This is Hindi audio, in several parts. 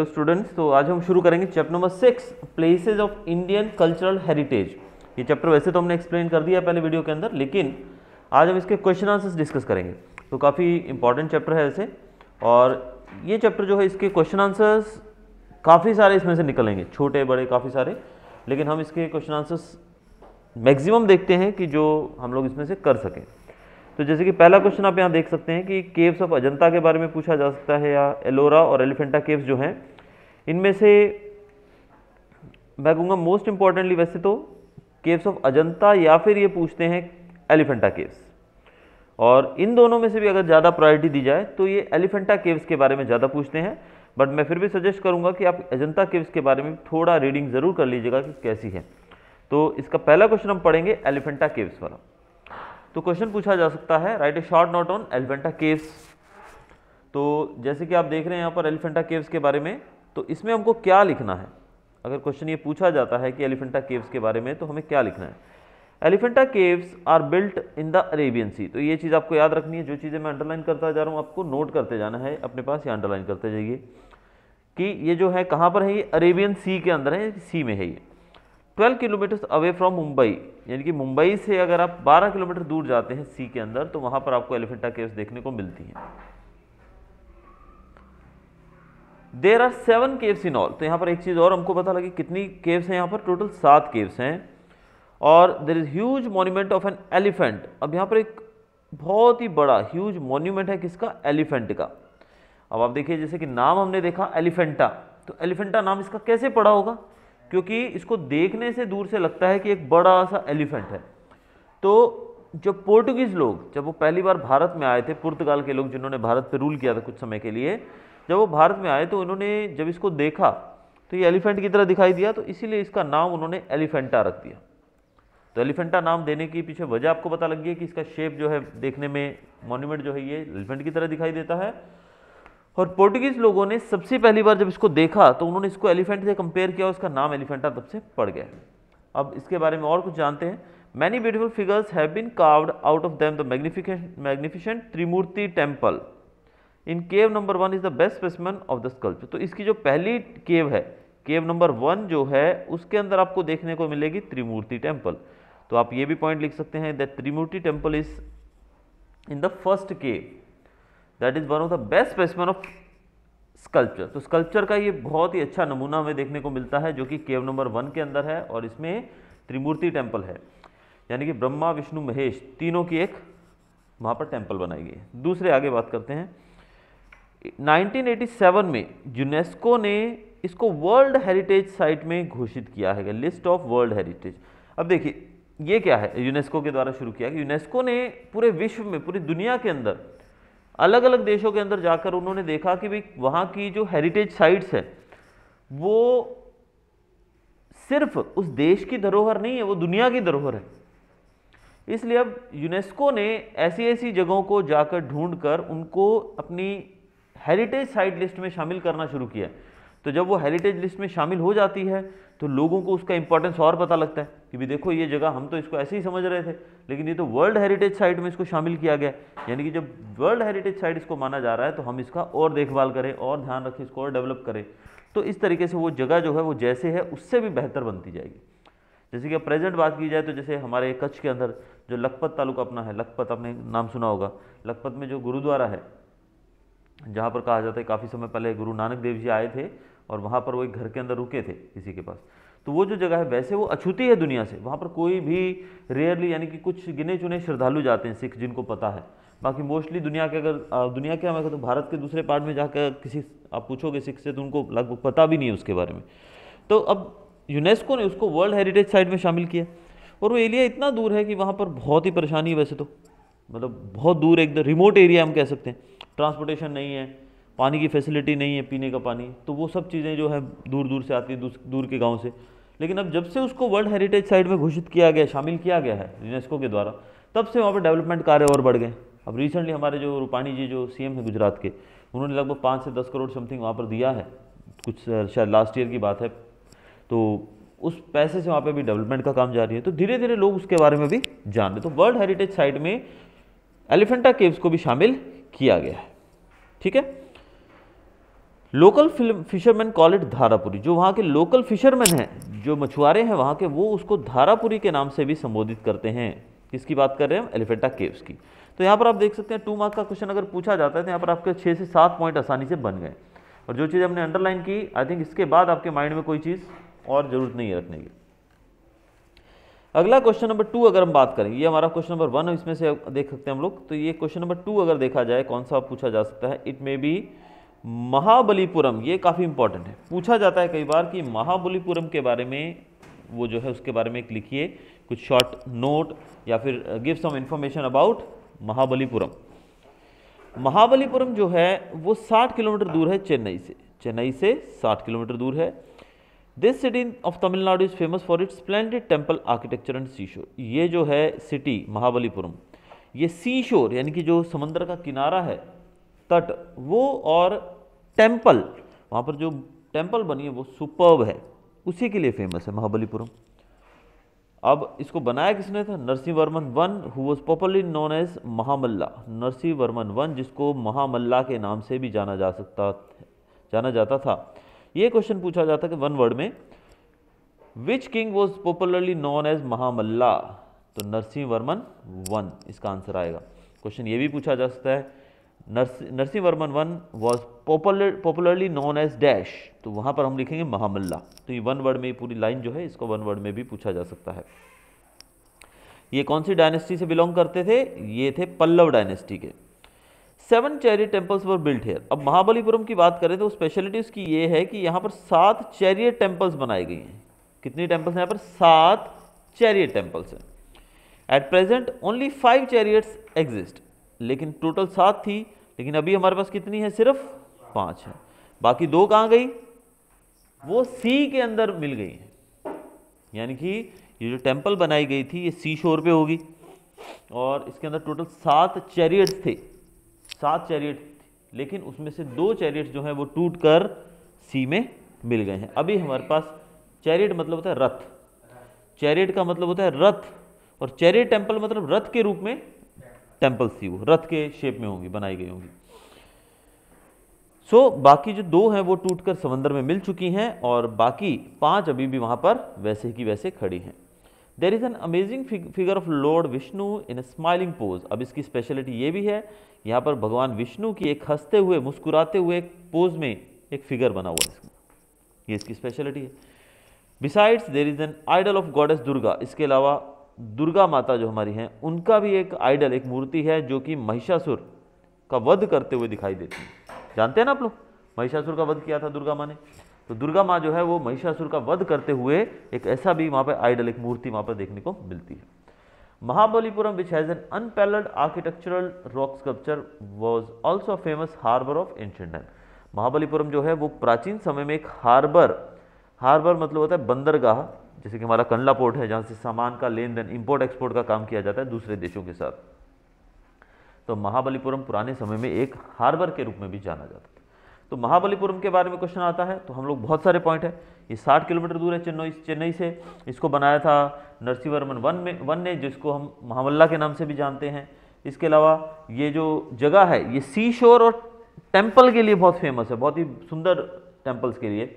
स्टूडेंट्स, तो आज हम शुरू करेंगे chapter number 6 places of Indian cultural heritage. ये चैप्टर वैसे तो हमने एक्सप्लेन कर दिया पहले वीडियो के अंदर, लेकिन आज हम इसके क्वेश्चन आंसर्स डिस्कस करेंगे। तो काफ़ी इंपॉर्टेंट चैप्टर है वैसे, और ये चैप्टर जो है इसके क्वेश्चन आंसर्स काफ़ी सारे इसमें से निकलेंगे, छोटे बड़े काफ़ी सारे, लेकिन हम इसके क्वेश्चन आंसर्स मैक्सिमम देखते हैं कि जो हम लोग इसमें से कर सकें। तो जैसे कि पहला क्वेश्चन आप यहाँ देख सकते हैं कि केव्स ऑफ अजंता के बारे में पूछा जा सकता है, या एलोरा और एलिफेंटा केव्स जो हैं इनमें से मैं कहूँगा मोस्ट इंपॉर्टेंटली वैसे तो केव्स ऑफ अजंता या फिर ये पूछते हैं एलिफेंटा केव्स, और इन दोनों में से भी अगर ज़्यादा प्रायोरिटी दी जाए तो ये एलिफेंटा केव्स के बारे में ज़्यादा पूछते हैं। बट मैं फिर भी सजेस्ट करूँगा कि आप अजंता केव्स के बारे में थोड़ा रीडिंग ज़रूर कर लीजिएगा कि कैसी है। तो इसका पहला क्वेश्चन हम पढ़ेंगे एलिफेंटा केव्स वाला। तो क्वेश्चन पूछा जा सकता है, right A short note on Elephanta caves. तो जैसे कि आप देख रहे हैं यहाँ पर एलिफेंटा केव्स के बारे में, तो इसमें हमको क्या लिखना है। अगर क्वेश्चन ये पूछा जाता है कि एलिफेंटा केव्स के बारे में, तो हमें क्या लिखना है। Elephanta caves are built in the Arabian sea. तो ये चीज़ आपको याद रखनी है, जो चीज़ें मैं अंडरलाइन करता जा रहा हूँ आपको नोट करते जाना है अपने पास, या अंडरलाइन करते जाइए कि ये जो है कहाँ पर है, ये अरेबियन सी के अंदर है, सी में है ये। 12 किलोमीटर्स अवे फ्रॉम मुंबई, यानी कि मुंबई से अगर आप 12 किलोमीटर दूर जाते हैं सी के अंदर, तो वहाँ पर आपको एलिफेंटा केव्स देखने को मिलती हैं। There are 7 caves in all. तो यहाँ पर एक चीज़ और हमको पता लगी, कितनी केव्स हैं यहाँ पर, टोटल 7 केव्स हैं। और there is huge monument of an elephant. अब यहाँ पर एक बहुत ही बड़ा ह्यूज मॉन्यूमेंट है किसका, एलिफेंट का। अब आप देखिए, जैसे कि नाम हमने देखा एलिफेंटा, तो एलिफेंटा नाम इसका कैसे पड़ा होगा, क्योंकि इसको देखने से दूर से लगता है कि एक बड़ा सा एलिफेंट है। तो जो पोर्टुगीज लोग जब वो पहली बार भारत में आए थे, पुर्तगाल के लोग जिन्होंने भारत पे रूल किया था कुछ समय के लिए, जब वो भारत में आए तो उन्होंने जब इसको देखा तो ये एलिफेंट की तरह दिखाई दिया, तो इसीलिए इसका नाम उन्होंने एलिफेंटा रख दिया। तो एलिफेंटा नाम देने की पीछे वजह आपको पता लग गई कि इसका शेप जो है देखने में, मॉन्यूमेंट जो है ये एलिफेंट की तरह दिखाई देता है। और पोर्टुगीज लोगों ने सबसे पहली बार जब इसको देखा तो उन्होंने इसको एलिफेंट से कंपेयर किया, उसका नाम एलिफेंटा तब से पड़ गया। अब इसके बारे में और कुछ जानते हैं। Many beautiful figures have been carved out of them the magnificent Trimurti temple in cave number 1 is the best specimen of the sculpture. तो इसकी जो पहली केव है, केव नंबर 1 जो है, उसके अंदर आपको देखने को मिलेगी त्रिमूर्ति टेम्पल। तो आप ये भी पॉइंट लिख सकते हैं that Trimurti temple is in the first cave, that is one of the best specimen of sculpture. तो स्कल्पचर का ये बहुत ही अच्छा नमूना हमें देखने को मिलता है, जो कि केव नंबर 1 के अंदर है, और इसमें त्रिमूर्ति टेम्पल है, यानी कि ब्रह्मा विष्णु महेश तीनों की एक वहाँ पर टेम्पल बनाई गई है। दूसरे आगे बात करते हैं। 1987 में यूनेस्को ने इसको वर्ल्ड हेरिटेज साइट में घोषित किया है, लिस्ट ऑफ वर्ल्ड हेरिटेज। अब देखिए ये क्या है, यूनेस्को के द्वारा शुरू किया। यूनेस्को ने पूरे विश्व में, पूरी दुनिया के अंदर, अलग अलग देशों के अंदर जाकर उन्होंने देखा कि भाई वहाँ की जो हेरिटेज साइट्स है वो सिर्फ उस देश की धरोहर नहीं है, वो दुनिया की धरोहर है। इसलिए अब यूनेस्को ने ऐसी ऐसी जगहों को जाकर ढूंढकर उनको अपनी हेरिटेज साइट लिस्ट में शामिल करना शुरू किया। तो जब वो हेरिटेज लिस्ट में शामिल हो जाती है तो लोगों को उसका इंपॉर्टेंस और पता लगता है कि भी देखो ये जगह, हम तो इसको ऐसे ही समझ रहे थे, लेकिन ये तो वर्ल्ड हेरिटेज साइट में इसको शामिल किया गया। यानी कि जब वर्ल्ड हेरिटेज साइट इसको माना जा रहा है तो हम इसका और देखभाल करें और ध्यान रखें, इसको और डेवलप करें। तो इस तरीके से वो जगह जो है वो जैसे है उससे भी बेहतर बनती जाएगी। जैसे कि अब प्रेजेंट बात की जाए तो जैसे हमारे कच्छ के अंदर जो लखपत तालुका अपना है, लखपत आपने नाम सुना होगा, लखपत में जो गुरुद्वारा है, जहाँ पर कहा जाता है काफ़ी समय पहले गुरु नानक देव जी आए थे और वहाँ पर वो एक घर के अंदर रुके थे किसी के पास। तो वो जो जगह है वैसे वो अछूती है दुनिया से, वहाँ पर कोई भी रेयरली, यानी कि कुछ गिने चुने श्रद्धालु जाते हैं सिख, जिनको पता है। बाकी मोस्टली दुनिया के, अगर दुनिया के मैं कहता हूँ भारत के दूसरे पार्ट में जाकर किसी आप पूछोगे सिख से तो उनको लगभग पता भी नहीं है उसके बारे में। तो अब यूनेस्को ने उसको वर्ल्ड हेरिटेज साइट में शामिल किया, और वो एरिया इतना दूर है कि वहाँ पर बहुत ही परेशानी है वैसे तो, मतलब बहुत दूर, एकदम रिमोट एरिया हम कह सकते हैं। ट्रांसपोर्टेशन नहीं है, पानी की फैसिलिटी नहीं है, पीने का पानी, तो वो सब चीज़ें जो है दूर दूर से आती है, दूर के गांव से। लेकिन अब जब से उसको वर्ल्ड हेरिटेज साइट में घोषित किया गया, शामिल किया गया है यूनेस्को के द्वारा, तब से वहाँ पर डेवलपमेंट कार्य और बढ़ गए। अब रिसेंटली हमारे जो रूपाणी जी जो सीएम है गुजरात के, उन्होंने लगभग 5 से 10 करोड़ समथिंग वहाँ पर दिया है, कुछ शायद लास्ट ईयर की बात है। तो उस पैसे से वहाँ पे भी डेवलपमेंट का काम जारी है। तो धीरे धीरे लोग उसके बारे में भी जान रहे। तो वर्ल्ड हेरिटेज साइट में एलिफेंटा केव्स को भी शामिल किया गया है। ठीक है, local fisherman call it Dharapuri. जो वहाँ के लोकल फिशरमैन हैं, जो मछुआरे हैं वहाँ के, वो उसको धारापुरी के नाम से भी संबोधित करते हैं। किसकी बात कर रहे हैं हम? एलिफेंटा केव्स की। तो यहाँ पर आप देख सकते हैं 2 मार्क का क्वेश्चन अगर पूछा जाता है तो यहाँ पर आपके 6 से 7 पॉइंट आसानी से बन गए। और जो चीज़ हमने अंडरलाइन की, आई थिंक इसके बाद आपके माइंड में कोई चीज़ और जरूरत नहीं है रखने की। अगला क्वेश्चन नंबर 2 अगर हम बात करें, ये हमारा क्वेश्चन नंबर 1 इसमें से देख सकते हैं हम लोग। तो ये क्वेश्चन नंबर 2 अगर देखा जाए कौन सा पूछा जा सकता है, इट मे बी महाबलीपुरम। ये काफ़ी इंपॉर्टेंट है, पूछा जाता है कई बार कि महाबलीपुरम के बारे में, वो जो है उसके बारे में एक लिखिए कुछ शॉर्ट नोट या फिर give some information about Mahabalipuram. Mahabalipuram जो है वो 60 किलोमीटर दूर है चेन्नई से। चेन्नई से 60 किलोमीटर दूर है। This city of Tamil Nadu is famous for its splendid temple architecture and sea shore. ये जो है सिटी महाबलीपुरम, ये सी शोर यानी कि जो समंदर का किनारा है, तट, वो और टेम्पल, वहाँ पर जो टेम्पल बनी है वो सुपर्ब है, उसी के लिए फेमस है महाबलीपुरम। अब इसको बनाया किसने था? Narasimha Varman one, who was popularly known as Mahamalla. Narasimha Varman one, जिसको महामल्ला के नाम से भी जाना जाता था। ये क्वेश्चन पूछा जाता है कि 1 वर्ड में, which king was popularly known as Mahamalla? तो नरसिंह वर्मन वन इसका आंसर आएगा। क्वेश्चन ये भी पूछा जा सकता है, Narasimha Varman one was popularly known as dash, तो वहाँ पर हम लिखेंगे महामल्ला। तो ये 1 वर्ड में, पूरी लाइन जो है इसको 1 वर्ड में भी पूछा जा सकता है। ये कौन सी डायनेस्टी से बिलोंग करते थे? ये थे पल्लव डायनेस्टी के। 7 chariot temples were built here. अब महाबलीपुरम की बात करें तो स्पेशलिटी उसकी ये है कि यहाँ पर 7 चैरियट टेम्पल्स बनाए गए हैं। कितनी टेम्पल्स हैं यहाँ पर? 7 चैरियट टेम्पल्स हैं। At present only 5 chariots exist, लेकिन टोटल 7 थी, लेकिन अभी हमारे पास कितनी है? सिर्फ 5 है। बाकी 2 कहाँ गई? वो सी के अंदर मिल गई हैं। यानी कि ये जो टेम्पल बनाई गई थी ये सी शोर पे होगी, और इसके अंदर टोटल 7 चैरियट्स थे, 7 चैरियट, लेकिन उसमें से 2 चैरियट्स जो हैं वो टूट कर सी में मिल गए हैं। अभी हमारे पास चैरियट मतलब होता है रथ, चैरियट का मतलब होता है रथ, और चैरियट टेम्पल मतलब रथ के रूप में टेम्पल्स थी, वो रथ के शेप में होंगी, बनाई गई होंगी। सो बाकी जो 2 हैं वो टूटकर समंदर में मिल चुकी हैं, और बाकी 5 अभी भी वहां पर वैसे की वैसे खड़ी हैं। There is an amazing figure of lord Vishnu in a smiling pose. अब इसकी स्पेशलिटी ये भी है, यहाँ पर भगवान विष्णु की एक हंसते हुए, मुस्कुराते हुए एक पोज में एक फिगर बना हुआ है इसमें, ये इसकी स्पेशलिटी है। Besides there is an idol of goddess Durga. इसके अलावा दुर्गा माता जो हमारी हैं उनका भी एक आइडल, एक मूर्ति है जो कि महिषासुर का वध करते हुए दिखाई देती है। जानते हैं ना आप लोग, महिषासुर का वध किया था दुर्गा माँ ने। तो दुर्गा माँ जो है वो महिषासुर का वध करते हुए एक ऐसा भी वहाँ पर आइडल, एक मूर्ति वहाँ पर देखने को मिलती है। Mahabalipuram which has an unparalleled architectural rock sculpture was also famous harbour of ancient time. Mahabalipuram जो है वो प्राचीन समय में एक हार्बर मतलब होता है बंदरगाह, जैसे कि हमारा कंडला पोर्ट है जहाँ से सामान का लेन देन, इंपोर्ट एक्सपोर्ट का काम किया जाता है दूसरे देशों के साथ। तो महाबलीपुरम पुराने समय में एक हार्बर के रूप में भी जाना जाता था। तो महाबलीपुरम के बारे में क्वेश्चन आता है तो हम लोग बहुत सारे पॉइंट है। ये 60 किलोमीटर दूर है चेन्नई से। इसको बनाया था नरसिंह वर्मन वन ने, जिसको हम महामल्ला के नाम से भी जानते हैं। इसके अलावा ये जो जगह है ये सी शोर और टेम्पल के लिए बहुत फेमस है, बहुत ही सुंदर टेम्पल्स के लिए।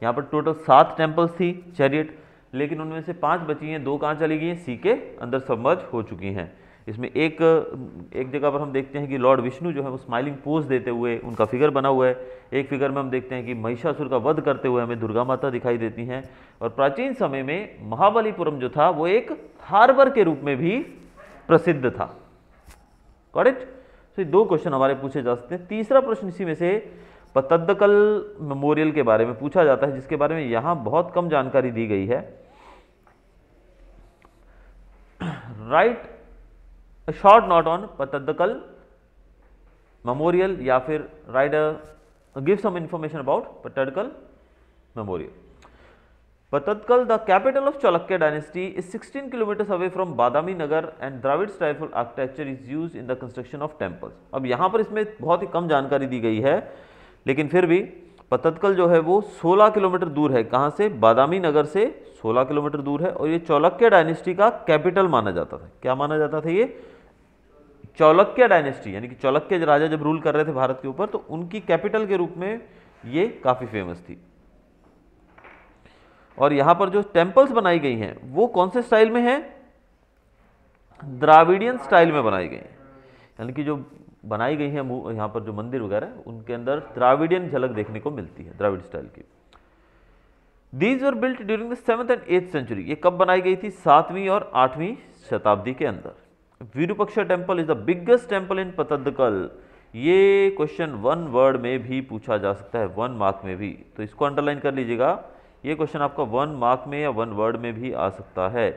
यहाँ पर टोटल 7 टेम्पल्स थी चैरियट, लेकिन उनमें से 5 बची हैं, 2 कहाँ चली गई हैं? सी के अंदर सबमर्ज हो चुकी हैं। इसमें एक जगह पर हम देखते हैं कि लॉर्ड विष्णु जो है वो स्माइलिंग पोज देते हुए उनका फिगर बना हुआ है। एक फिगर में हम देखते हैं कि महिषासुर का वध करते हुए हमें दुर्गा माता दिखाई देती हैं। और प्राचीन समय में महाबलीपुरम जो था वो एक हार्बर के रूप में भी प्रसिद्ध था। Got it? तो ये 2 क्वेश्चन हमारे पूछे जा सकते हैं। तीसरा प्रश्न इसी में से पतद्दकल मेमोरियल के बारे में पूछा जाता है, जिसके बारे में यहाँ बहुत कम जानकारी दी गई है। Right a short note on Pataddakal Memorial, या फिर write give some information about Pataddakal Memorial. Pataddakal, the capital of Chalukya dynasty, is 16 kilometers away from Badami Nagar, and Dravid style architecture is used in the construction of temples. अब यहाँ पर इसमें बहुत ही कम जानकारी दी गई है, लेकिन फिर भी पतद्कल जो है वो 16 किलोमीटर दूर है। कहाँ से? बादामी नगर से 16 किलोमीटर दूर है, और ये चालुक्य डायनेस्टी का कैपिटल माना जाता था। क्या माना जाता था? ये चालुक्य डायनेस्टी, यानी कि चालुक्य राजा जब रूल कर रहे थे भारत के ऊपर, तो उनकी कैपिटल के रूप में ये काफ़ी फेमस थी। और यहाँ पर जो टेम्पल्स बनाई गई हैं वो कौन से स्टाइल में है? द्राविडियन स्टाइल में बनाई गई हैं, यानी कि जो बनाई गई हैं यहाँ पर जो मंदिर वगैरह उनके अंदर द्राविडियन झलक देखने को मिलती है, द्राविड स्टाइल की। These were built during the 7th and 8th century. ये कब बनाई गई थी? 7वीं और 8वीं शताब्दी के अंदर। Virupaksha temple is the biggest temple in Pattadakal. ये क्वेश्चन 1 वर्ड में भी पूछा जा सकता है, 1 मार्क में भी, तो इसको अंडरलाइन कर लीजिएगा। ये क्वेश्चन आपका 1 मार्क में या 1 वर्ड में भी आ सकता है।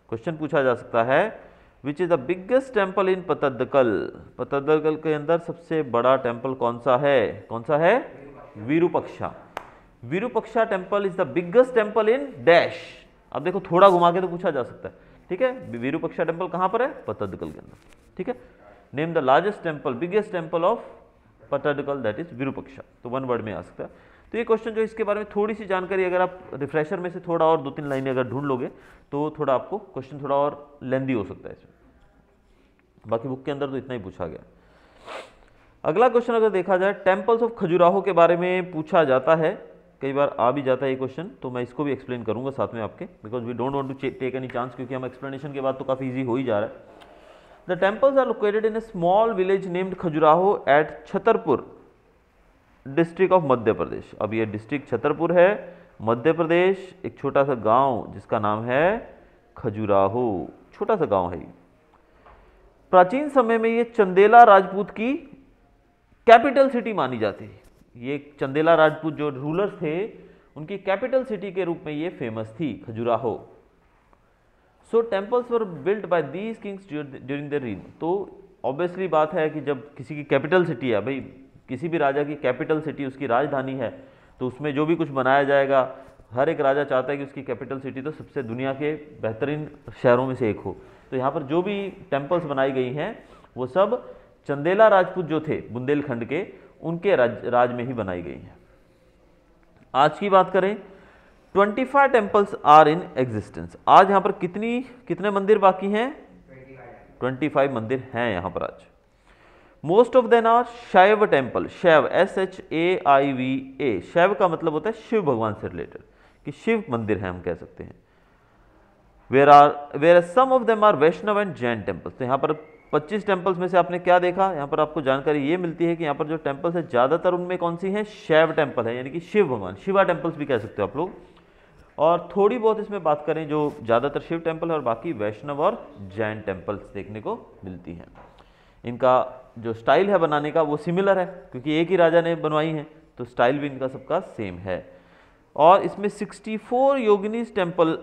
क्वेश्चन पूछा जा सकता है which is the biggest temple in Pattadakal. Pattadakal के अंदर सबसे बड़ा टेम्पल कौन सा है? कौन सा है? Virupaksha. Virupaksha temple is the biggest temple in dash. अब देखो थोड़ा घुमा के तो पूछा जा सकता है, ठीक है। विरूपाक्षा टेम्पल कहां पर है? पतद्दकल के अंदर, ठीक है। Name the largest temple, biggest temple of Pattadakal, that is Virupaksha. तो 1 वर्ड में आ सकता है। तो ये क्वेश्चन जो इसके बारे में थोड़ी सी जानकारी अगर आप रिफ्रेशर में से थोड़ा और 2-3 लाइनें अगर ढूंढ लोगे तो थोड़ा आपको क्वेश्चन थोड़ा और लेंदी हो सकता है इसमें। बाकी बुक के अंदर तो इतना ही पूछा गया। अगला क्वेश्चन अगर देखा जाए, टेम्पल्स ऑफ खजुराहो के बारे में पूछा जाता है, कई बार आ भी जाता है ये क्वेश्चन, तो मैं इसको भी एक्सप्लेन करूंगा साथ में आपके, because we don't want to take any chance, क्योंकि हम एक्सप्लेनेशन के बाद तो काफ़ी इजी हो ही जा रहा है। The temples are located in a small village named Khajuraho at Chhatarpur district of Madhya Pradesh. अब ये डिस्ट्रिक्ट छतरपुर है, मध्य प्रदेश। एक छोटा सा गांव जिसका नाम है खजुराहो, छोटा सा गांव है ये। प्राचीन समय में ये चंदेला राजपूत की कैपिटल सिटी मानी जाती है। ये चंदेला राजपूत जो रूलर्स थे उनकी कैपिटल सिटी के रूप में ये फेमस थी, Khajuraho. So temples were built by these kings during the reign. तो ऑब्वियसली बात है कि जब किसी की कैपिटल सिटी है, भाई किसी भी राजा की कैपिटल सिटी उसकी राजधानी है, तो उसमें जो भी कुछ बनाया जाएगा, हर एक राजा चाहता है कि उसकी कैपिटल सिटी तो सबसे दुनिया के बेहतरीन शहरों में से एक हो। तो यहाँ पर जो भी टेम्पल्स बनाई गई हैं वो सब चंदेला राजपूत जो थे बुंदेलखंड के, उनके राज में ही बनाई गई हैं। आज की बात करें, 25 टेम्पल्स आर इन एग्जिस्टेंस। आज यहाँ पर कितने मंदिर बाकी हैं? 25 मंदिर हैं यहाँ पर आज। मोस्ट ऑफ देम आर शैव टेम्पल। शैव, SHAIVA। शैव का मतलब होता है शिव भगवान से रिलेटेड, कि शिव मंदिर है हम कह सकते हैं। Where some of them are Vaishnava and Jain temples. तो यहाँ पर 25 टेम्पल्स में से आपने क्या देखा? यहाँ पर आपको जानकारी ये मिलती है कि यहाँ पर जो टेम्पल्स है ज़्यादातर उनमें कौन सी हैं? शैव टेम्पल है, यानी कि शिव भगवान, शिवा टेम्पल्स भी कह सकते हो आप लोग। और थोड़ी बहुत इसमें बात करें जो ज़्यादातर शिव टेम्पल है और बाकी वैष्णव और जैन टेम्पल्स देखने को मिलती हैं। इनका जो स्टाइल है बनाने का वो सिमिलर है, क्योंकि एक ही राजा ने बनवाई हैं, तो स्टाइल भी इनका सबका सेम है। और इसमें 64 योगिनीज टेम्पल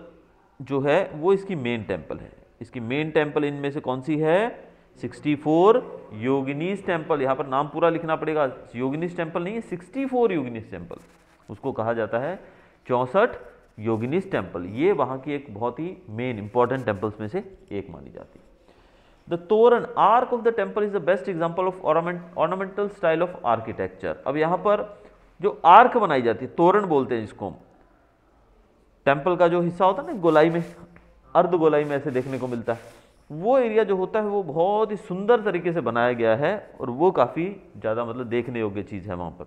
जो है वो इसकी मेन टेम्पल है। इसकी मेन टेम्पल इनमें से कौन सी है? 64 योगिनीज टेम्पल। यहाँ पर नाम पूरा लिखना पड़ेगा, योगिनीज टेम्पल नहीं है, 64 योगिनीज टेम्पल। उसको कहा जाता है 64 योगिनीज टेम्पल। ये वहाँ की एक बहुत ही मेन इंपॉर्टेंट टेम्पल्स में से एक मानी जाती है। द तोरण, arc of the temple is the best example of ornamental style of architecture. अब यहाँ पर जो आर्क बनाई जाती है, तोरण बोलते हैं जिसको, टेम्पल का जो हिस्सा होता है ना गोलाई में, अर्ध गोलाई में ऐसे देखने को मिलता है, वो एरिया जो होता है वो बहुत ही सुंदर तरीके से बनाया गया है और वो काफ़ी ज़्यादा मतलब देखने योग्य चीज़ है वहाँ पर।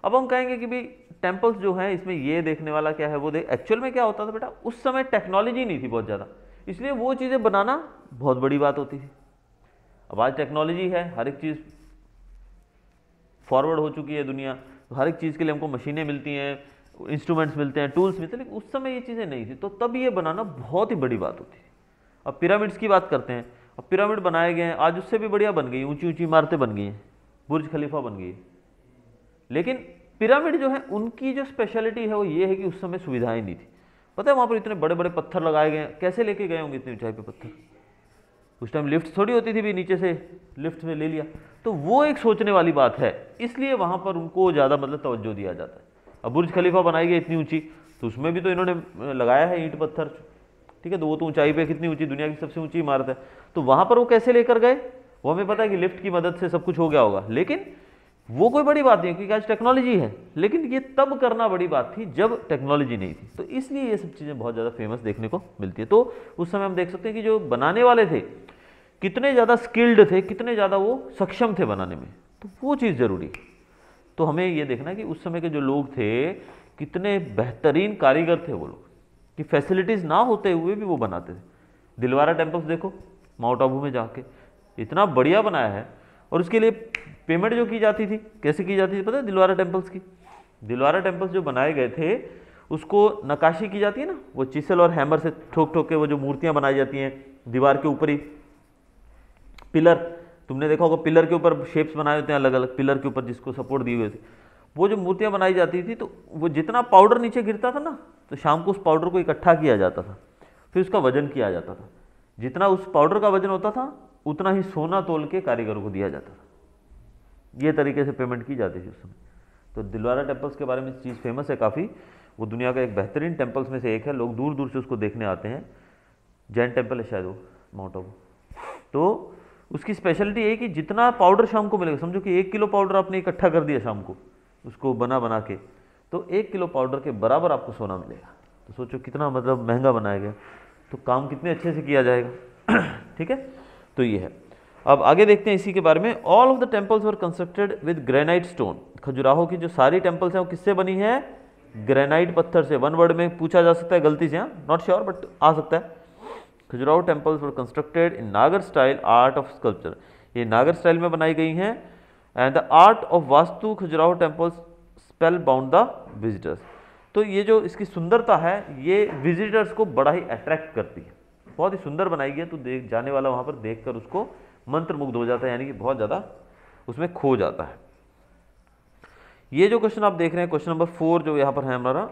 अब हम कहेंगे कि भाई टेम्पल्स जो हैं इसमें ये देखने वाला क्या है, वो एक्चुअल में क्या होता था बेटा, उस समय टेक्नोलॉजी नहीं थी बहुत ज़्यादा, इसलिए वो चीज़ें बनाना बहुत बड़ी बात होती थी। अब आज टेक्नोलॉजी है, हर एक चीज़ फॉरवर्ड हो चुकी है दुनिया, तो हर एक चीज़ के लिए हमको मशीनें मिलती हैं, इंस्ट्रूमेंट्स मिलते हैं, टूल्स मिलते हैं, लेकिन उस समय ये चीज़ें नहीं थी, तो तब ये बनाना बहुत ही बड़ी बात होती थी। अब पिरामिड्स की बात करते हैं, अब पिरामिड बनाए गए हैं, आज उससे भी बढ़िया बन गई, ऊंची ऊंची इमारतें बन गई हैं, बुर्ज खलीफा बन गई है। लेकिन पिरामिड जो है उनकी जो स्पेशलिटी है वो ये है कि उस समय सुविधाएं नहीं थी। पता है वहाँ पर इतने बड़े बड़े पत्थर लगाए गए हैं, कैसे लेके गए होंगे इतनी ऊंचाई पे पत्थर? उस टाइम लिफ्ट थोड़ी होती थी, भी नीचे से लिफ्ट में ले लिया, तो वो एक सोचने वाली बात है, इसलिए वहाँ पर उनको ज़्यादा मतलब तवज्जो दिया जाता है। अब बुर्ज खलीफा बनाई गई इतनी ऊंची, तो उसमें भी तो इन्होंने लगाया है ईंट पत्थर, ठीक है, तो वो तो ऊंचाई पे कितनी ऊंची, दुनिया की सबसे ऊंची इमारत है, तो वहाँ पर वो कैसे लेकर गए? वो हमें पता है कि लिफ्ट की मदद से सब कुछ हो गया होगा, लेकिन वो कोई बड़ी बात नहीं है क्योंकि आज टेक्नोलॉजी है, लेकिन ये तब करना बड़ी बात थी जब टेक्नोलॉजी नहीं थी, तो इसलिए ये सब चीज़ें बहुत ज़्यादा फेमस देखने को मिलती है। तो उस समय हम देख सकते हैं कि जो बनाने वाले थे कितने ज़्यादा स्किल्ड थे, कितने ज़्यादा वो सक्षम थे बनाने में, तो वो चीज़ जरूरी है। तो हमें ये देखना है कि उस समय के जो लोग थे कितने बेहतरीन कारीगर थे वो लोग, कि फैसिलिटीज़ ना होते हुए भी वो बनाते थे। दिलवारा टेम्पल्स देखो माउंट आबू में जाके, इतना बढ़िया बनाया है। और उसके लिए पेमेंट जो की जाती थी, कैसे की जाती थी पता है? दिलवारा टेम्पल्स की, दिलवारा टेम्पल्स जो बनाए गए थे उसको नक्काशी की जाती है ना, वो चिसल और हैमर से ठोक ठोक के वो जो मूर्तियां बनाई जाती हैं दीवार के ऊपर ही। पिलर, तुमने देखा होगा पिलर के ऊपर शेप्स बनाए होते हैं अलग अलग, पिलर के ऊपर जिसको सपोर्ट दिए हुए थे। वो जो मूर्तियां बनाई जाती थी तो वो जितना पाउडर नीचे गिरता था ना, तो शाम को उस पाउडर को इकट्ठा किया जाता था, फिर उसका वजन किया जाता था। जितना उस पाउडर का वजन होता था उतना ही सोना तोल के कारीगरों को दिया जाता था। ये तरीके से पेमेंट की जाती थी उस समय। तो दिलवारा टेम्पल्स के बारे में चीज़ फेमस है काफ़ी, वो दुनिया का एक बेहतरीन टेम्पल्स में से एक है, लोग दूर दूर से उसको देखने आते हैं। जैन टेम्पल है शायद वो माउंट आबू। तो उसकी स्पेशलिटी है कि जितना पाउडर शाम को मिलेगा, समझो कि 1 किलो पाउडर आपने इकट्ठा कर दिया शाम को उसको बना बना के, तो 1 किलो पाउडर के बराबर आपको सोना मिलेगा। तो सोचो कितना मतलब महंगा बनाया गया, तो काम कितने अच्छे से किया जाएगा। ठीक है, तो ये है। अब आगे देखते हैं इसी के बारे में। All of the temples were constructed with granite stone. Khajuraho की जो सारी टेम्पल्स हैं वो किससे बनी है? ग्रेनाइट पत्थर से। वन वर्ड में पूछा जा सकता है गलती से, नॉट श्योर बट आ सकता है। Khajuraho temples were constructed in नागर स्टाइल आर्ट ऑफ स्कल्पचर। ये नागर स्टाइल में बनाई गई हैं। And the art of vastu Khajuraho temples spell bound the visitors. तो ये जो इसकी सुंदरता है ये विजिटर्स को बड़ा ही अट्रैक्ट करती है, बहुत ही सुंदर बनाई गई है। तो देख जाने वाला वहाँ पर देखकर उसको मंत्रमुग्ध हो जाता है, यानी कि बहुत ज़्यादा उसमें खो जाता है। ये जो क्वेश्चन आप देख रहे हैं, क्वेश्चन नंबर 4 जो यहाँ पर है हमारा,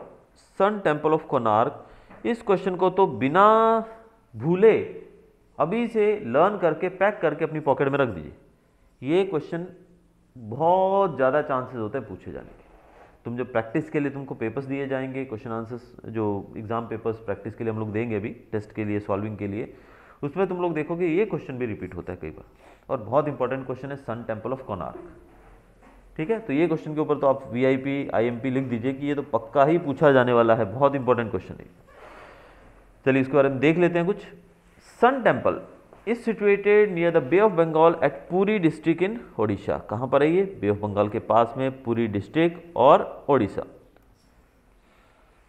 सन टेम्पल ऑफ कोणार्क। इस क्वेश्चन को तो बिना भूले अभी से लर्न करके पैक करके अपनी पॉकेट में रख दीजिए। ये क्वेश्चन बहुत ज़्यादा चांसेस होते हैं पूछे जाने के। तुम जब प्रैक्टिस के लिए तुमको पेपर्स दिए जाएंगे, क्वेश्चन आंसर्स जो एग्जाम पेपर्स प्रैक्टिस के लिए हम लोग देंगे अभी टेस्ट के लिए, सॉल्विंग के लिए, उसमें तुम लोग देखोगे ये क्वेश्चन भी रिपीट होता है कई बार। और बहुत इंपॉर्टेंट क्वेश्चन है सन टेम्पल ऑफ कोणार्क। ठीक है, तो ये क्वेश्चन के ऊपर तो आप VIP IMP लिख दीजिए कि ये तो पक्का ही पूछा जाने वाला है, बहुत इंपॉर्टेंट क्वेश्चन है। चलिए इसके बारे में देख लेते हैं कुछ। Sun temple is situated near the bay of Bengal at Puri district in Odisha. कहाँ पर है ये? बे ऑफ बंगाल के पास में पुरी डिस्ट्रिक्ट और ओडिशा।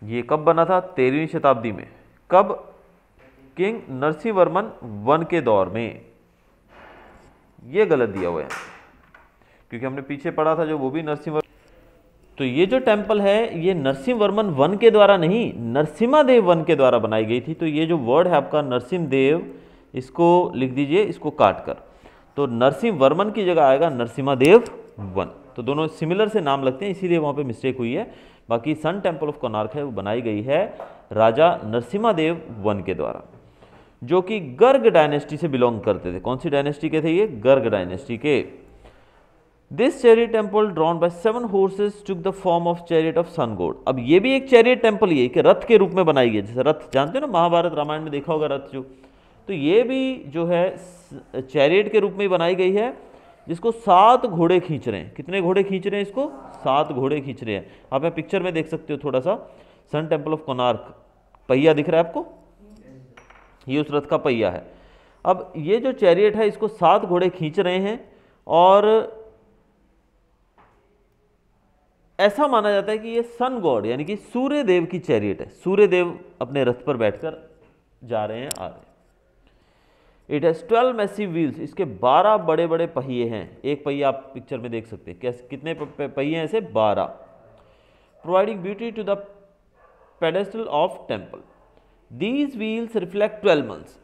ये कब बना था? 13वीं शताब्दी में। कब? किंग नरसिंह वर्मन वन के दौर में। ये गलत दिया हुआ है क्योंकि हमने पीछे पढ़ा था जो वो भी नरसिंह। तो ये जो टेम्पल है ये नरसिंह वर्मन वन के द्वारा नहीं, नरसिम्हा देव वन के द्वारा बनाई गई थी। तो ये जो वर्ड है आपका नरसिंह देव, इसको लिख दीजिए, इसको काट कर। तो नरसिंह वर्मन की जगह आएगा नरसिम्हा देव वन। तो दोनों सिमिलर से नाम लगते हैं, इसीलिए वहाँ पे मिस्टेक हुई है। बाकी सन टेम्पल ऑफ कोणार्क है वो बनाई गई है राजा नरसिम्हा देव वन के द्वारा, जो कि गर्ग डायनेस्टी से बिलोंग करते थे। कौन सी डायनेस्टी के थे ये? गर्ग डायनेस्टी के। This chariot temple drawn by 7 horses took the form of chariot of sun god। अब ये भी एक चैरियट टेम्पल ही है कि रथ के रूप में बनाई गई है। जैसे रथ जानते हो ना, महाभारत रामायण में देखा होगा रथ जो, तो ये भी जो है चैरियट के रूप में बनाई गई है, जिसको 7 घोड़े खींच रहे हैं। कितने घोड़े खींच रहे हैं इसको? 7 घोड़े खींच रहे हैं। आप यहाँ पिक्चर में देख सकते हो थोड़ा सा, सन टेम्पल ऑफ कोणार्क पहिया दिख रहा है आपको, ये उस रथ का पहिया है। अब ये जो चैरियट है इसको 7 घोड़े खींच रहे हैं, और ऐसा माना जाता है कि ये सन गॉड यानी कि सूर्य देव की चैरियट है। सूर्य देव अपने रथ पर बैठकर जा रहे हैं, आ रहे हैं। It has 12 massive wheels. इसके 12 बड़े बड़े पहिए हैं। एक पहिया आप पिक्चर में देख सकते हैं। कैसे, कितने पहिए हैं ऐसे? 12। Providing beauty to the pedestal of temple. These wheels reflect 12 months.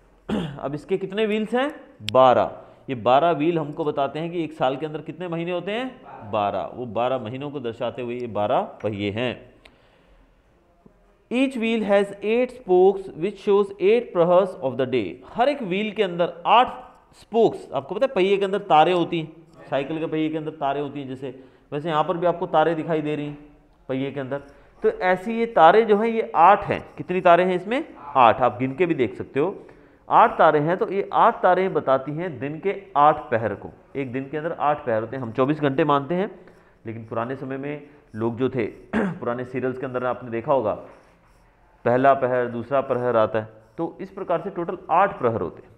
अब इसके कितने व्हील्स हैं? 12। ये 12 व्हील हमको बताते हैं कि एक साल के अंदर कितने महीने होते हैं? 12। वो 12 महीनों को दर्शाते हुए ये 12 पहिए हैं। Each wheel has 8 spokes which shows 8 prahars of the day. हर एक व्हील के अंदर 8 स्पोक्स। आपको पता है पहिए के अंदर तारे होती हैं, साइकिल के पहिए के अंदर तारे होती हैं जैसे, वैसे यहाँ पर भी आपको तारे दिखाई दे रही हैं पहिए के अंदर। तो ऐसी ये तारे जो हैं ये 8 हैं। कितनी तारे हैं इसमें? 8। आप गिन के भी देख सकते हो, 8 तारे हैं। तो ये 8 तारे बताती हैं दिन के 8 पहर को। एक दिन के अंदर 8 पहर होते हैं। हम 24 घंटे मानते हैं, लेकिन पुराने समय में लोग जो थे पुराने सीरियल्स के अंदर आपने देखा होगा, पहला पहर, दूसरा प्रहर आता है। तो इस प्रकार से टोटल 8 प्रहर होते हैं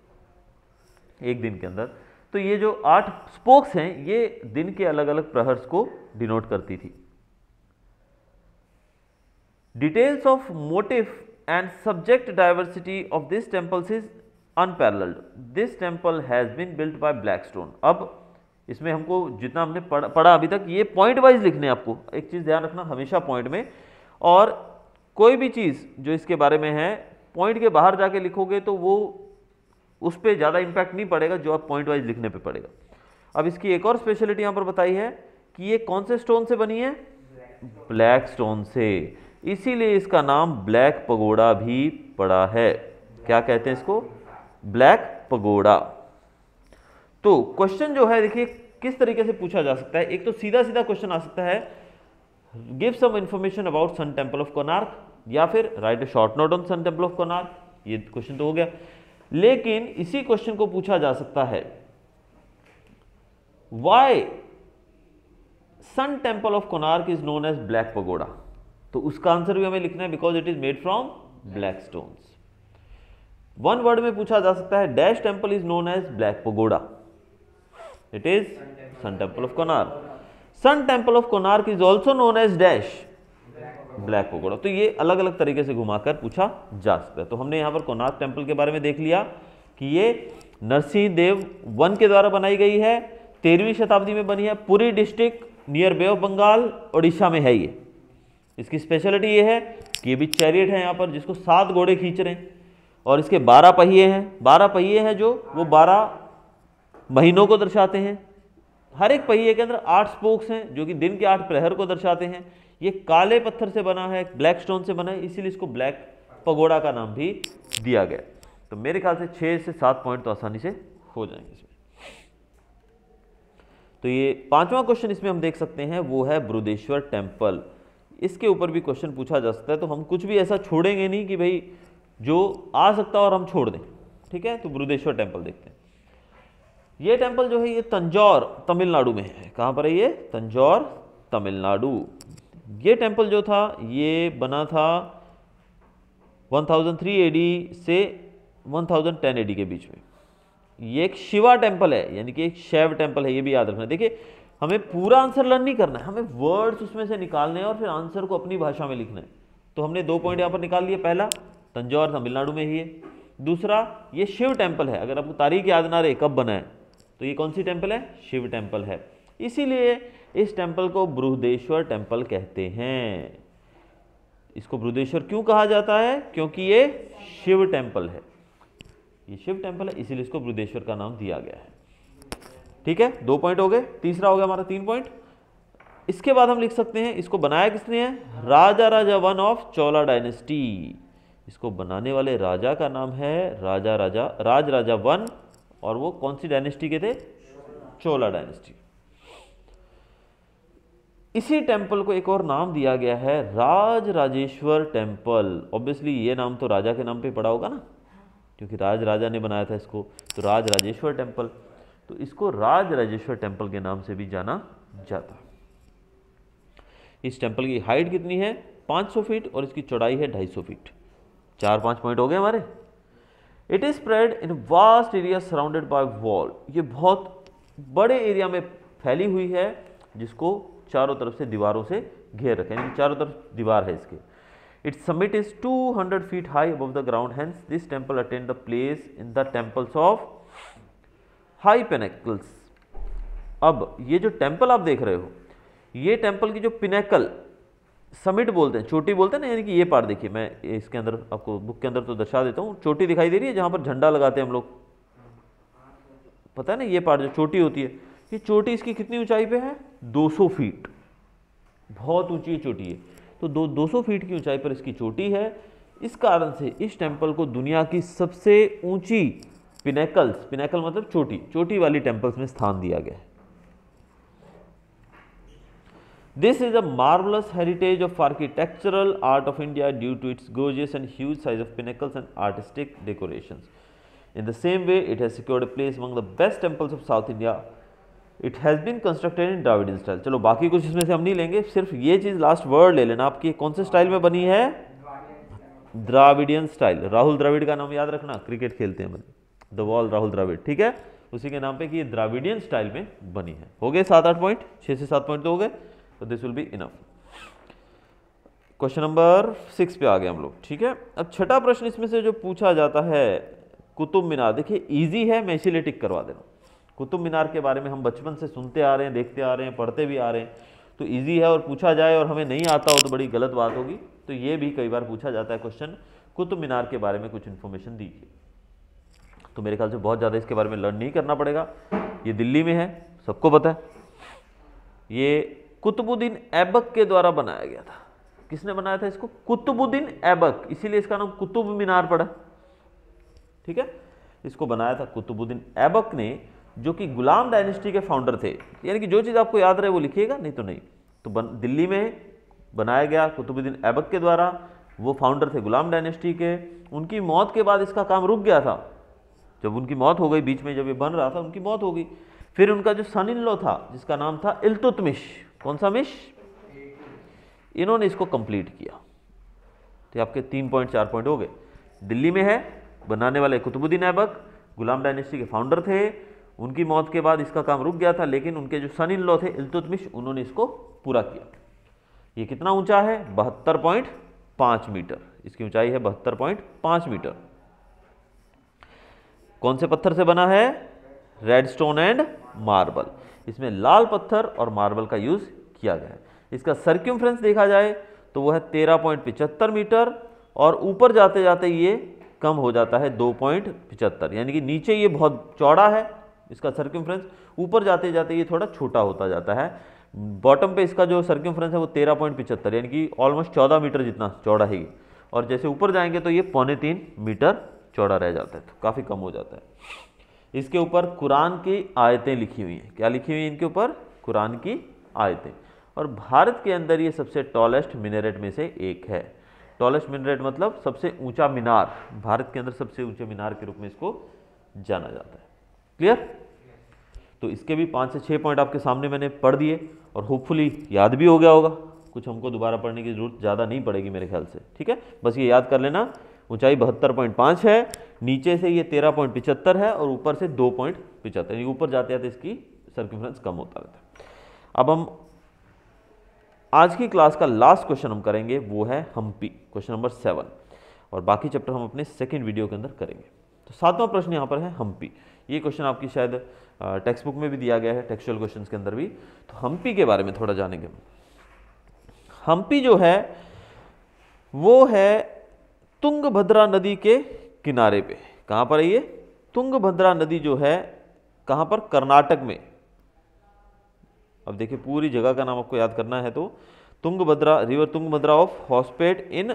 एक दिन के अंदर। तो ये जो 8 स्पोक्स हैं ये दिन के अलग अलग प्रहर्स को डिनोट करती थी। Details of motif and subject diversity of this temples is unparalleled. This temple has been built by black stone. अब इसमें हमको जितना हमने पढ़ा अभी तक, ये पॉइंट वाइज लिखने हैं। आपको एक चीज ध्यान रखना हमेशा पॉइंट में, और कोई भी चीज जो इसके बारे में है पॉइंट के बाहर जाके लिखोगे तो वो उस पर ज़्यादा इंपैक्ट नहीं पड़ेगा जो आप पॉइंट वाइज लिखने पे पड़ेगा। अब इसकी एक और स्पेशलिटी यहाँ पर बताई है कि ये कौन से स्टोन से बनी है, ब्लैक स्टोन से, इसीलिए इसका नाम ब्लैक पगोड़ा भी पड़ा है। क्या कहते हैं इसको, ब्लैक पगोड़ा। तो क्वेश्चन जो है देखिए किस तरीके से पूछा जा सकता है। एक तो सीधा सीधा क्वेश्चन आ सकता है, give some information about sun temple of Konark, या फिर write a short note on sun temple of Konark. ये क्वेश्चन तो हो गया। लेकिन इसी क्वेश्चन को पूछा जा सकता है, why sun temple of Konark is known as black pagoda. तो उसका आंसर भी हमें लिखना है, because it is made from black stones. One word में पूछा जा सकता है, dash temple is known as black pagoda, it is sun temple of Konark. Sun temple of Konark is also known as dash black pagoda. तो ये अलग अलग तरीके से घुमाकर पूछा जा सकता है। तो हमने यहाँ पर कोणार्क टेम्पल के बारे में देख लिया कि ये नरसिंह देव वन के द्वारा बनाई गई है, 13वीं शताब्दी में बनी है, Puri district near bay of Bengal Orissa में है। ये इसकी स्पेशलिटी ये है कि ये भी चैरियट है यहाँ पर जिसको 7 घोड़े खींच रहे हैं, और इसके 12 पहिए हैं। 12 पहिए हैं जो वो 12 महीनों को दर्शाते हैं। हर एक पहिए के अंदर 8 स्पोक्स हैं जो कि दिन के 8 प्रहर को दर्शाते हैं। ये काले पत्थर से बना है, ब्लैक स्टोन से बना है, इसीलिए इसको ब्लैक पगोड़ा का नाम भी दिया गया। तो मेरे ख्याल से 6 से 7 पॉइंट तो आसानी से हो जाएंगे इसमें। तो ये 5वां क्वेश्चन इसमें हम देख सकते हैं, वो है बृहदेश्वर टेम्पल। इसके ऊपर भी क्वेश्चन पूछा जा सकता है, तो हम कुछ भी ऐसा छोड़ेंगे नहीं कि भाई जो आ सकता है और हम छोड़ दें। ठीक है, तो बृहदेश्वर टेम्पल देखते हैं। ये टेम्पल जो है ये तंजौर तमिलनाडु में है। कहाँ पर है ये, तंजौर तमिलनाडु। ये टेम्पल जो था ये बना था 1003 एडी से 1010 एडी के बीच में। ये एक शिवा टेम्पल है, यानी कि एक शैव टेम्पल है, ये भी याद रखना। देखिए हमें पूरा आंसर लर्न नहीं करना है, हमें वर्ड्स उसमें से निकालने हैं और फिर आंसर को अपनी भाषा में लिखना है। तो हमने 2 पॉइंट यहाँ पर निकाल लिए। पहला, तंजौर तमिलनाडु में ही है। दूसरा, ये शिव टेम्पल है। अगर आपको तारीख याद ना रहे कब बना है, तो ये कौन सी टेम्पल है, शिव टेम्पल है। इसीलिए इस टेम्पल को बृहदेश्वर टेम्पल कहते हैं। इसको बृहदेश्वर क्यों कहा जाता है, क्योंकि ये शिव टेम्पल है। ये शिव टेम्पल है, इसीलिए इसको बृहदेश्वर का नाम दिया गया है। ठीक है, 2 पॉइंट हो गए। तीसरा हो गया हमारा 3 पॉइंट। इसके बाद हम लिख सकते हैं, इसको बनाया किसने है, राजा राजा वन ऑफ चोला डायनेस्टी। इसको बनाने वाले राजा का नाम है राज राजा वन, और वो कौन सी डायनेस्टी के थे, चोला डायनेस्टी। इसी टेम्पल को एक और नाम दिया गया है, राज राजेश्वर टेम्पल। ऑब्वियसली ये नाम तो राजा के नाम पे पड़ा होगा ना, क्योंकि राज राजा ने बनाया था इसको, तो राज राजेश्वर टेम्पल। तो इसको राज राजेश्वर टेम्पल के नाम से भी जाना जाता। इस टेम्पल की हाइट कितनी है, 500 फीट, और इसकी चौड़ाई है 250 फीट। 4-5 पॉइंट हो गए हमारे। It is spread in vast area surrounded by wall. ये बहुत बड़े एरिया में फैली हुई है, जिसको चारों तरफ से दीवारों से घेर रखे, यानी चारों तरफ दीवार है इसके। Its summit is 200 feet high above the ground, hence this temple attend the place in the temples of high pinnacles. अब ये जो टेम्पल आप देख रहे हो, ये टेम्पल की जो पिनेकल, समिट बोलते हैं, चोटी बोलते हैं ना, यानी कि ये पार्ट देखिए, मैं इसके अंदर आपको बुक के अंदर तो दर्शा देता हूँ। चोटी दिखाई दे रही है जहाँ पर झंडा लगाते हैं हम लोग, पता है ना, ये पार्ट जो चोटी होती है, ये चोटी इसकी कितनी ऊंचाई पे है, 200 फीट। बहुत ऊंची चोटी है। तो 200 फीट की ऊंचाई पर इसकी चोटी है। इस कारण से इस टेम्पल को दुनिया की सबसे ऊंची पिनेकल मतलब चोटी वाली टेम्पल्स में स्थान दिया गया है। This is a marvelous heritage of architectural art of India due to its gorgeous and huge size of pinnacles and artistic decorations. In the same way, it has secured a place among the best temples of South India. It has been constructed in Dravidian style. चलो बाकी कुछ इसमें से हम नहीं लेंगे, सिर्फ ये चीज़ लास्ट वर्ड ले लेना आपकी, कौन से स्टाइल में बनी है, द्राविडियन स्टाइल। राहुल द्रविड़ का नाम याद रखना, क्रिकेट खेलते हैं, द वॉल राहुल द्रविड़। ठीक है, उसी के नाम पे कि ये द्राविडियन स्टाइल में बनी है। हो गए 7-8 पॉइंट, 6 से 7 पॉइंट तो हो गए, तो this will be enough. Question number 6 पे आ गए हम लोग, ठीक है। अब छठा प्रश्न इसमें से जो पूछा जाता है कुतुब मीनार, देखिए इजी है, मैं इसीलिए टिक करवा दे रहा हूँ। कुतुब मीनार के बारे में हम बचपन से सुनते आ रहे हैं, देखते आ रहे हैं, पढ़ते भी आ रहे हैं, तो इजी है। और पूछा जाए और हमें नहीं आता हो तो बड़ी गलत बात होगी। तो ये भी कई बार पूछा जाता है क्वेश्चन, कुतुब मीनार के बारे में कुछ इन्फॉर्मेशन दीजिए। तो मेरे ख्याल से बहुत ज़्यादा इसके बारे में लर्न नहीं करना पड़ेगा। ये दिल्ली में है, सबको पता है। ये कुतुबुद्दीन ऐबक के द्वारा बनाया गया था। किसने बनाया था इसको? कुतुबुद्दीन ऐबक, इसीलिए इसका नाम कुतुब मीनार पड़ा, ठीक है। इसको बनाया था कुतुबुद्दीन ऐबक ने, जो कि गुलाम डायनेस्टी के फाउंडर थे। यानी कि जो चीज़ आपको याद रहे वो लिखिएगा, नहीं तो नहीं। तो दिल्ली में बनाया गया कुतुबुद्दीन ऐबक के द्वारा। वो फाउंडर थे गुलाम डायनेस्टी के। उनकी मौत के बाद इसका काम रुक गया था। जब उनकी मौत हो गई, बीच में जब ये बन रहा था उनकी मौत हो गई। फिर उनका जो सन इन लॉ था, जिसका नाम था इल्तुतमिश, कौन सा मिश, इन्होंने इसको कंप्लीट किया। तो आपके 3 पॉइंट 4 पॉइंट हो गए। दिल्ली में है, बनाने वाले कुतुबुद्दीन ऐबक, गुलाम डायनेस्टी के फाउंडर थे। उनकी मौत के बाद इसका काम रुक गया था, लेकिन उनके जो सन इन लॉ थे इल्तुतमिश, उन्होंने इसको पूरा किया। ये कितना ऊंचा है? 72.5 मीटर। इसकी ऊंचाई है 72.5 मीटर। कौन से पत्थर से बना है? Redstone and marble. इसमें लाल पत्थर और मार्बल का यूज किया गया है। इसका सर्क्यूमफ्रेंस देखा जाए तो वह है 13.75 मीटर, और ऊपर जाते जाते ये कम हो जाता है 2.75, यानी कि नीचे ये बहुत चौड़ा है इसका सर्क्यूमफ्रेंस, ऊपर जाते जाते ये थोड़ा छोटा होता जाता है। बॉटम पे इसका जो सर्क्यूमफ्रेंस है वो 13.75, यानी कि ऑलमोस्ट 14 मीटर जितना चौड़ा है। और जैसे ऊपर जाएंगे तो ये 3.25 मीटर चौड़ा रह जाता है, तो काफ़ी कम हो जाता है। इसके ऊपर कुरान की आयतें लिखी हुई हैं। क्या लिखी हुई है इनके ऊपर? कुरान की आयतें। और भारत के अंदर ये सबसे टॉलेस्ट मिनारेट में से एक है। टॉलेस्ट मिनारेट मतलब सबसे ऊंचा मीनार, भारत के अंदर सबसे ऊंचे मीनार के रूप में इसको जाना जाता है। क्लियर? तो इसके भी 5 से 6 पॉइंट आपके सामने मैंने पढ़ दिए, और होपफुली याद भी हो गया होगा। कुछ हमको दोबारा पढ़ने की जरूरत ज़्यादा नहीं पड़ेगी मेरे ख्याल से, ठीक है। बस ये याद कर लेना, ऊंचाई 72.5 है, नीचे से ये 13.75 है, और ऊपर से 2.75, यानी ऊपर जाते जाते इसकी सर्कमफ्रेंस कम होता रहता है। अब हम आज की क्लास का लास्ट क्वेश्चन हम करेंगे, वो है हम्पी, क्वेश्चन नंबर 7, और बाकी चैप्टर हम अपने सेकेंड वीडियो के अंदर करेंगे। तो 7वां प्रश्न यहाँ पर है हम्पी। ये क्वेश्चन आपकी शायद टेक्स्ट बुक में भी दिया गया है, टेक्सचुअल क्वेश्चंस के अंदर भी। तो हम्पी के बारे में थोड़ा जानेंगे। हम्पी जो है वो है तुंगभद्रा नदी के किनारे पे। कहाँ पर है ये? तुंगभद्रा नदी जो है कहाँ पर? कर्नाटक में। अब देखिए पूरी जगह का नाम आपको याद करना है, तो Tungabhadra, river Tungabhadra of Hospet in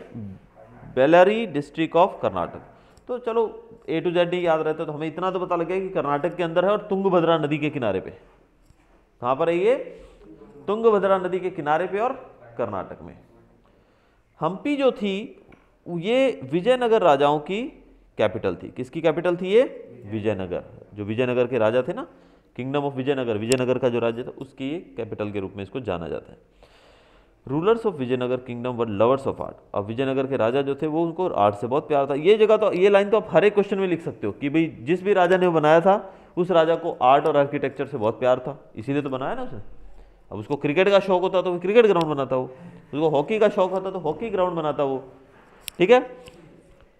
Bellary district of Karnataka. तो चलो A to Z नहीं याद रहता, तो हमें इतना तो पता लग गया कि कर्नाटक के अंदर है और तुंगभद्रा नदी के किनारे पे। कहाँ पर है ये? तुंगभद्रा नदी के किनारे पे और कर्नाटक में। हम्पी जो थी ये विजयनगर राजाओं की कैपिटल थी। किसकी कैपिटल थी ये? विजयनगर। जो विजयनगर के राजा थे ना, किंगडम ऑफ विजयनगर, विजयनगर का जो राज्य था उसकी कैपिटल के रूप में इसको जाना जाता है। Rulers of Vijayanagar kingdom were lovers of art. अब विजयनगर के राजा जो थे वो उनको आर्ट से बहुत प्यार था। ये जगह तो, ये लाइन तो आप हर एक क्वेश्चन में लिख सकते हो कि भाई जिस भी राजा ने वो बनाया था उस राजा को आर्ट और आर्किटेक्चर से बहुत प्यार था, इसीलिए तो बनाया ना उसने। अब उसको क्रिकेट का शौक होता तो वो क्रिकेट ग्राउंड बनाता, वो उसको हॉकी का शौक होता तो हॉकी ग्राउंड बनाता वो, ठीक है।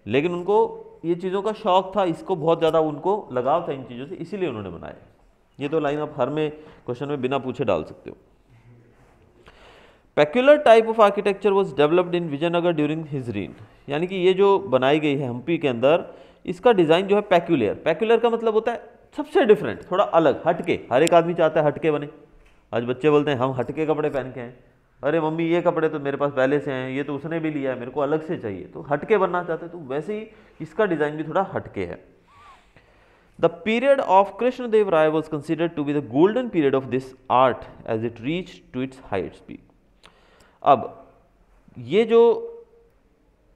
लेकिन उनको ये चीज़ों का शौक था, इसको बहुत ज़्यादा उनको लगाव था इन चीज़ों से, इसीलिए उन्होंने बनाया। ये तो लाइन आप हर में क्वेश्चन में बिना पूछे डाल सकते हो। Peculiar type of architecture was developed in Vijayanagara during his reign. यानी कि ये जो बनाई गई है हम्पी के अंदर, इसका डिज़ाइन जो है पेक्युलर, पेक्युलर का मतलब होता है सबसे डिफरेंट, थोड़ा अलग, हटके। हर एक आदमी चाहता है हटके बने। आज बच्चे बोलते हैं हम हटके कपड़े पहन के हैं, अरे मम्मी ये कपड़े तो मेरे पास पहले से हैं, ये तो उसने भी लिया है, मेरे को अलग से चाहिए, तो हटके बनना चाहते हैं। तो वैसे ही इसका डिज़ाइन भी थोड़ा हटके है। The period of Krishnadev Raya was considered to be the golden period of this art as it reached to its highest peak. अब ये जो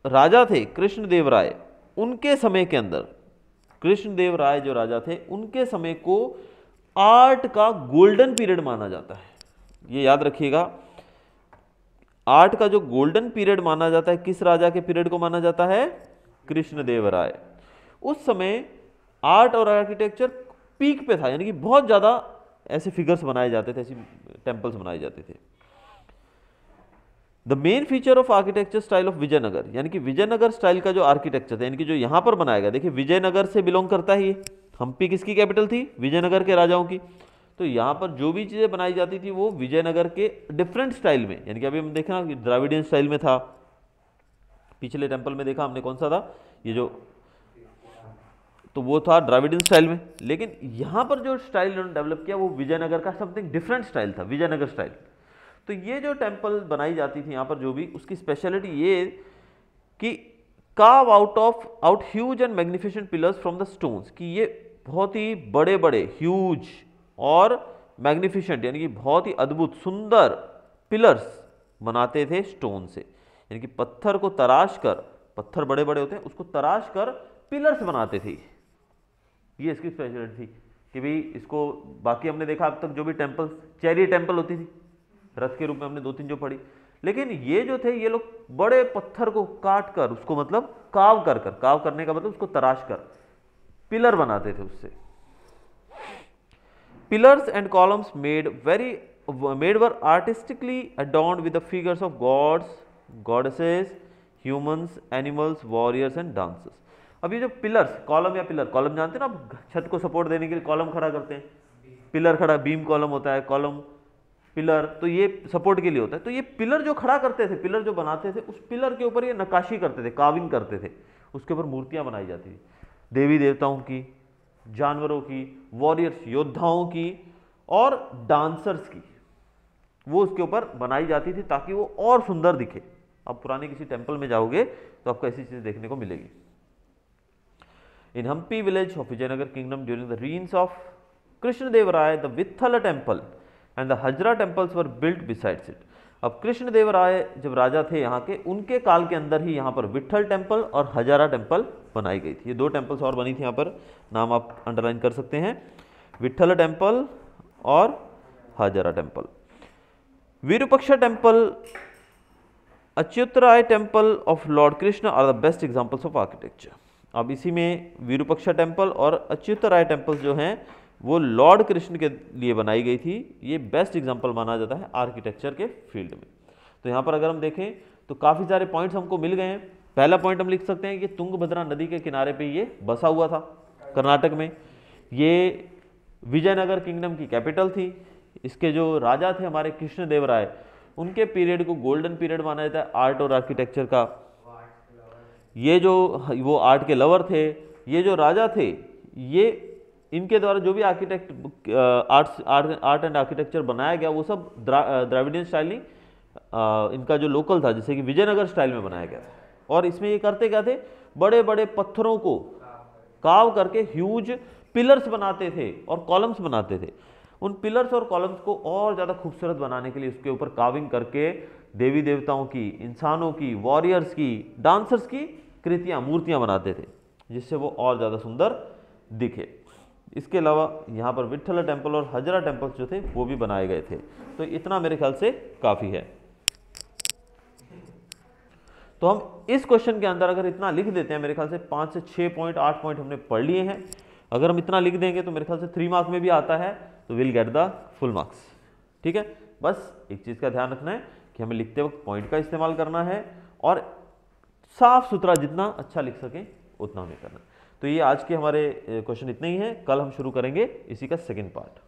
राजा थे कृष्णदेव राय, उनके समय के अंदर, कृष्णदेव राय जो राजा थे उनके समय को आर्ट का गोल्डन पीरियड माना जाता है। ये याद रखिएगा, आर्ट का जो गोल्डन पीरियड माना जाता है, किस राजा के पीरियड को माना जाता है? कृष्णदेव राय। उस समय आर्ट और आर्किटेक्चर पीक पे था, यानी कि बहुत ज़्यादा ऐसे फिगर्स बनाए जाते थे, ऐसी टेम्पल्स बनाए जाते थे। The main feature of architecture style of Vijayanagar, यानी कि विजयनगर स्टाइल का जो आर्किटेक्चर था, यानी कि जो यहाँ पर बनाया गया, देखिए विजयनगर से बिलोंग करता है ये। हम्पी किसकी कैपिटल थी? विजयनगर के राजाओं की। तो यहाँ पर जो भी चीज़ें बनाई जाती थी वो विजयनगर के डिफरेंट स्टाइल में, यानी कि अभी हम देखा ना कि द्राविडियन स्टाइल में था, पिछले टेम्पल में देखा हमने कौन सा था, ये जो, तो वो था द्राविडियन स्टाइल में। लेकिन यहाँ पर जो स्टाइल इन्होंने डेवलप किया वो विजयनगर का समथिंग डिफरेंट स्टाइल था, विजयनगर स्टाइल। तो ये जो टेम्पल बनाई जाती थी यहाँ पर जो भी, उसकी स्पेशलिटी ये कि carve out huge and magnificent pillars from the stones, कि ये बहुत ही बड़े बड़े ह्यूज और मैग्निफिसेंट, यानी कि बहुत ही अद्भुत सुंदर पिलर्स बनाते थे स्टोन से, यानी कि पत्थर को तराश कर, पत्थर बड़े बड़े होते हैं उसको तराश कर पिलर्स बनाते थे। ये इसकी स्पेशलिटी थी कि भाई इसको, बाकी हमने देखा अब तक जो भी टेम्पल, चैरियट टेम्पल होती थी रथ के रूप में, हमने 2-3 जो पढ़ी, लेकिन ये जो थे ये लोग बड़े पत्थर को काट कर उसको मतलब काव करने का मतलब उसको तराश कर पिलर बनाते थे उससे। Pillars and columns made were artistically adorned with the figures of gods, goddesses, humans, animals, warriors and dancers. अब ये जो पिलर्स, कॉलम या पिलर, कॉलम जानते हैं ना आप, छत को सपोर्ट देने के लिए कॉलम खड़ा करते हैं, पिलर खड़ा, बीम कॉलम होता है, कॉलम पिलर, तो ये सपोर्ट के लिए होता है। तो ये पिलर जो खड़ा करते थे, पिलर जो बनाते थे, उस पिलर के ऊपर ये नक्काशी करते थे, कार्विंग करते थे, उसके ऊपर मूर्तियां बनाई जाती थी, देवी देवताओं की, जानवरों की, वॉरियर्स योद्धाओं की और डांसर्स की, वो उसके ऊपर बनाई जाती थी ताकि वो और सुंदर दिखे। अब पुराने किसी टेम्पल में जाओगे तो आपको ऐसी चीजें देखने को मिलेगी। In Hampi village of Vijayanagar kingdom during the reigns of Krishnadevaraya the Vitthala temple and the Hazara temples were built besides it. अब कृष्णदेवराय जब राजा थे यहाँ के, उनके काल के अंदर ही यहाँ पर विट्ठल टेम्पल और हजारा टेम्पल बनाई गई थी। ये 2 टेम्पल्स और बनी थी यहाँ पर, नाम आप अंडरलाइन कर सकते हैं, विट्ठल टेम्पल और Hazara temple. Virupaksha temple, Achyutaraya temple of lord Krishna are the best examples of architecture. अब इसी में विरूपाक्षा टेम्पल और अच्युतराय टेम्पल्स जो हैं वो लॉर्ड कृष्ण के लिए बनाई गई थी। ये बेस्ट एग्जाम्पल माना जाता है आर्किटेक्चर के फील्ड में। तो यहाँ पर अगर हम देखें तो काफ़ी सारे पॉइंट्स हमको मिल गए हैं। पहला पॉइंट हम लिख सकते हैं कि तुंगभद्रा नदी के किनारे पे ये बसा हुआ था कर्नाटक में। ये विजयनगर किंगडम की कैपिटल थी। इसके जो राजा थे हमारे कृष्णदेवराय, उनके पीरियड को गोल्डन पीरियड माना जाता है आर्ट और आर्किटेक्चर का। ये जो वो आर्ट के लवर थे, ये जो राजा थे, ये इनके द्वारा जो भी आर्ट एंड आर्किटेक्चर बनाया गया वो सब द्राविडियन स्टाइल नहीं, इनका जो लोकल था जैसे कि विजयनगर स्टाइल में बनाया गया था। और इसमें ये करते क्या थे, बड़े बड़े पत्थरों को काव करके ह्यूज पिलर्स बनाते थे और कॉलम्स बनाते थे। उन पिलर्स और कॉलम्स को और ज़्यादा खूबसूरत बनाने के लिए उसके ऊपर काविंग करके देवी देवताओं की, इंसानों की, वॉरियर्स की, डांसर्स की कृतियाँ, मूर्तियाँ बनाते थे, जिससे वो और ज़्यादा सुंदर दिखे। इसके अलावा यहाँ पर विट्ठल टेम्पल और हजरा टेम्पल्स जो थे वो भी बनाए गए थे। तो इतना मेरे ख्याल से काफ़ी है। तो हम इस क्वेश्चन के अंदर अगर इतना लिख देते हैं, मेरे ख्याल से 5 से 6 पॉइंट, 8 पॉइंट हमने पढ़ लिए हैं। अगर हम इतना लिख देंगे तो मेरे ख्याल से 3 मार्क में भी आता है, तो will get the full marks. ठीक है, बस एक चीज़ का ध्यान रखना है कि हमें लिखते वक्त पॉइंट का इस्तेमाल करना है और साफ सुथरा जितना अच्छा लिख सकें उतना हमें करना है। तो ये आज के हमारे क्वेश्चन इतने ही हैं। कल हम शुरू करेंगे इसी का सेकेंड पार्ट।